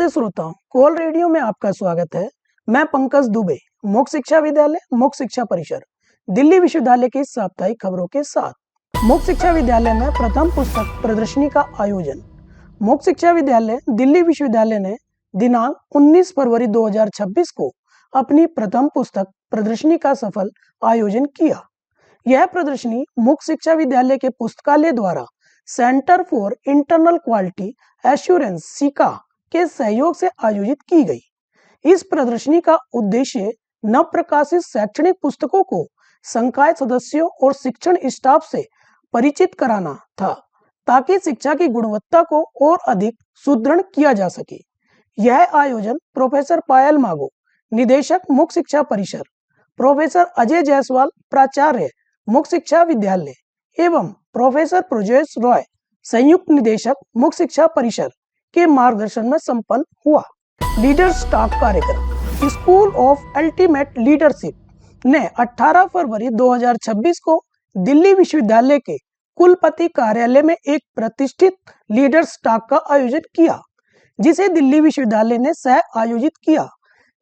नमस्ते श्रोताओं, कोल रेडियो में आपका स्वागत है। मैं पंकज दुबे, मुख्य शिक्षा विद्यालय मुख्य शिक्षा परिसर दिल्ली विश्वविद्यालय की साप्ताहिक खबरों के साथ। मुख्य शिक्षा विद्यालय में प्रथम पुस्तक प्रदर्शनी का आयोजन। मुख्य शिक्षा विद्यालय दिल्ली विश्वविद्यालय ने दिनांक 19 फरवरी 2026 को अपनी प्रथम पुस्तक प्रदर्शनी का सफल आयोजन किया। यह प्रदर्शनी मुख्य शिक्षा विद्यालय के पुस्तकालय द्वारा centre for internal quality assurance सिका के सहयोग से आयोजित की गई। इस प्रदर्शनी का उद्देश्य नवप्रकाशित शैक्षणिक पुस्तकों को संकाय सदस्यों और शिक्षण स्टाफ से परिचित कराना था, ताकि शिक्षा की गुणवत्ता को और अधिक सुदृढ़ किया जा सके। यह आयोजन प्रोफेसर पायल मागो, निदेशक मुख्य शिक्षा परिसर, प्रोफेसर अजय जायसवाल, प्राचार्य मुख्य शिक्षा विद्यालय एवं प्रोफेसर प्रजोष रॉय, संयुक्त निदेशक मुख्य शिक्षा परिसर के मार्गदर्शन में संपन्न हुआ। लीडर्स टॉक कार्यक्रम स्कूल ऑफ अल्टीमेट लीडरशिप ने 18 फरवरी 2026 को दिल्ली विश्वविद्यालय के कुलपति कार्यालय में एक प्रतिष्ठित लीडर्स टॉक का आयोजन किया, जिसे दिल्ली विश्वविद्यालय ने सह आयोजित किया।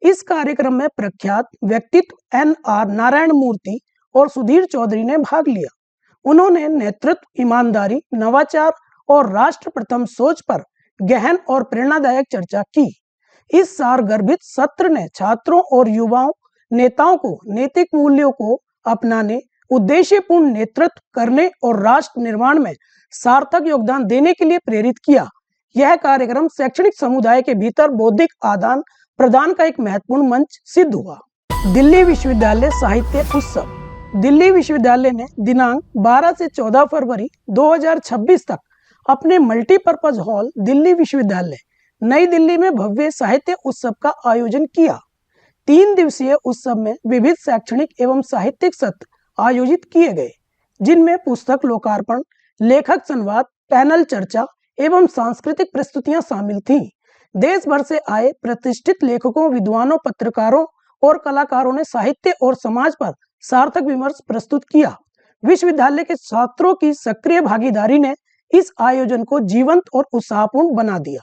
इस कार्यक्रम में प्रख्यात व्यक्तित्व NR नारायण मूर्ति और सुधीर चौधरी ने भाग लिया। उन्होंने नेतृत्व, ईमानदारी, नवाचार और राष्ट्र प्रथम सोच पर गहन और प्रेरणादायक चर्चा की। इस सारगर्भित सत्र ने छात्रों और युवाओं नेताओं को नैतिक मूल्यों को अपनाने, उद्देश्यपूर्ण नेतृत्व करने और राष्ट्र निर्माण में सार्थक योगदान देने के लिए प्रेरित किया। यह कार्यक्रम शैक्षणिक समुदाय के भीतर बौद्धिक आदान प्रदान का एक महत्वपूर्ण मंच सिद्ध हुआ। दिल्ली विश्वविद्यालय साहित्य उत्सव दिल्ली विश्वविद्यालय ने दिनांक 12 से 14 फरवरी 2026 तक अपने मल्टीपर्पज हॉल दिल्ली विश्वविद्यालय नई दिल्ली में भव्य साहित्य उत्सव का आयोजन किया। 3 दिवसीय उत्सव में विविध शैक्षणिक एवं साहित्यिक सत्र आयोजित किए गए, जिनमें पुस्तक लोकार्पण, लेखक संवाद, पैनल चर्चा एवं सांस्कृतिक प्रस्तुतियां शामिल थीं। देश भर से आए प्रतिष्ठित लेखकों, विद्वानों, पत्रकारों और कलाकारों ने साहित्य और समाज पर सार्थक विमर्श प्रस्तुत किया। विश्वविद्यालय के छात्रों की सक्रिय भागीदारी ने इस आयोजन को जीवंत और उत्साहपूर्ण बना दिया।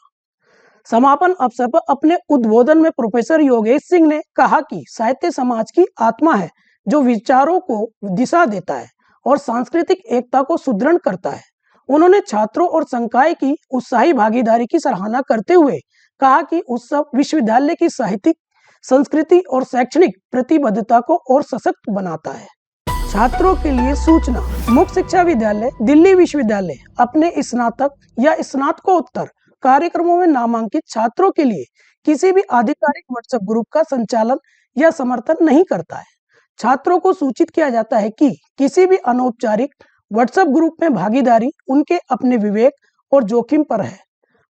समापन अवसर पर अपने उद्बोधन में प्रोफेसर योगेश सिंह ने कहा कि साहित्य समाज की आत्मा है, जो विचारों को दिशा देता है और सांस्कृतिक एकता को सुदृढ़ करता है। उन्होंने छात्रों और संकाय की उत्साही भागीदारी की सराहना करते हुए कहा कि उत्सव विश्वविद्यालय की साहित्यिक, संस्कृति और शैक्षणिक प्रतिबद्धता को और सशक्त बनाता है। छात्रों के लिए सूचना। मुख्य शिक्षा विद्यालय दिल्ली विश्वविद्यालय अपने स्नातक या स्नातकोत्तर कार्यक्रमों में नामांकित छात्रों के लिए किसी भी आधिकारिक व्हाट्सएप ग्रुप का संचालन या समर्थन नहीं करता है। छात्रों को सूचित किया जाता है कि किसी भी अनौपचारिक व्हाट्सएप ग्रुप में भागीदारी उनके अपने विवेक और जोखिम पर है।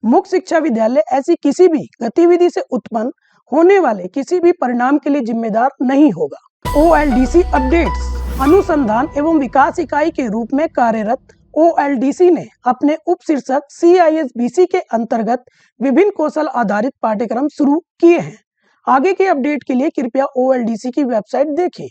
मुख्य शिक्षा विद्यालय ऐसी किसी भी गतिविधि से उत्पन्न होने वाले किसी भी परिणाम के लिए जिम्मेदार नहीं होगा। OLDC updates. अनुसंधान एवं विकास इकाई के रूप में कार्यरत OLDC ने अपने उपशीर्षक CISBC के अंतर्गत विभिन्न कौशल आधारित पाठ्यक्रम शुरू किए हैं। आगे के अपडेट के लिए कृपया OLDC की वेबसाइट देखें।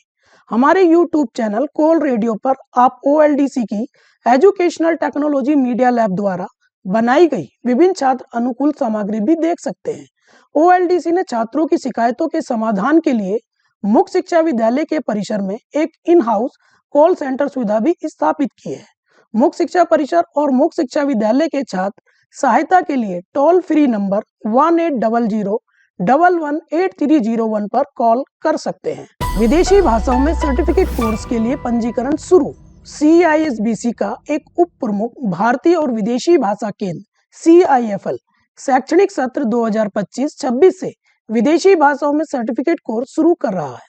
हमारे YouTube चैनल कोल रेडियो पर आप OLDC की एजुकेशनल टेक्नोलॉजी मीडिया लैब द्वारा बनाई गई विभिन्न छात्र अनुकूल सामग्री भी देख सकते हैं। OLDC ने छात्रों की शिकायतों के समाधान के लिए मुख्य शिक्षा विद्यालय के परिसर में एक इन हाउस कॉल सेंटर सुविधा भी स्थापित की है। मुख्य शिक्षा परिसर और मुख्य शिक्षा विद्यालय के छात्र सहायता के लिए टोल फ्री नंबर 1800118301 पर कॉल कर सकते हैं। विदेशी भाषाओं में सर्टिफिकेट कोर्स के लिए पंजीकरण शुरू। CISBC का एक उप प्रमुख भारतीय और विदेशी भाषा केंद्र CIFL शैक्षणिक सत्र 2025-26 से विदेशी भाषाओं में सर्टिफिकेट कोर्स शुरू कर रहा है।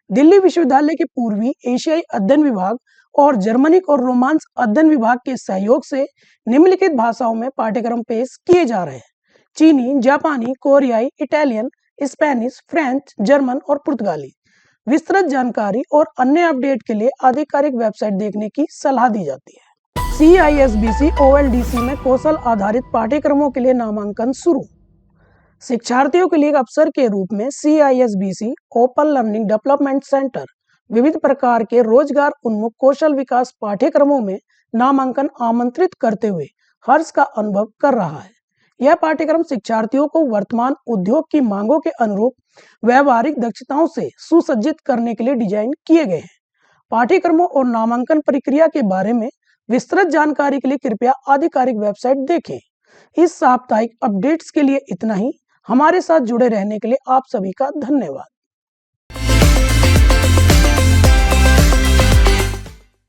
दिल्ली विश्वविद्यालय के पूर्वी एशियाई अध्ययन विभाग और जर्मनिक और रोमांस अध्ययन विभाग के सहयोग से निम्नलिखित भाषाओं में पाठ्यक्रम पेश किए जा रहे हैं: चीनी, जापानी, कोरियाई, इटालियन, स्पेनिश, फ्रेंच, जर्मन और पुर्तगाली। विस्तृत जानकारी और अन्य अपडेट के लिए आधिकारिक वेबसाइट देखने की सलाह दी जाती है। CISBC OLDC में कौशल आधारित पाठ्यक्रमों के लिए नामांकन शुरू। शिक्षार्थियों के लिए एक अवसर के रूप में CISBC open learning development centre विविध प्रकार के रोजगार उन्मुख कौशल विकास पाठ्यक्रमों में नामांकन आमंत्रित करते हुए हर्ष का अनुभव कर रहा है। यह पाठ्यक्रम शिक्षार्थियों को वर्तमान उद्योग की मांगों के अनुरूप व्यवहारिक दक्षताओं से सुसज्जित करने के लिए डिजाइन किए गए हैं। पाठ्यक्रमों और नामांकन प्रक्रिया के बारे में विस्तृत जानकारी के लिए कृपया आधिकारिक वेबसाइट देखें। इस साप्ताहिक अपडेट्स के लिए इतना ही। हमारे साथ जुड़े रहने के लिए आप सभी का धन्यवाद।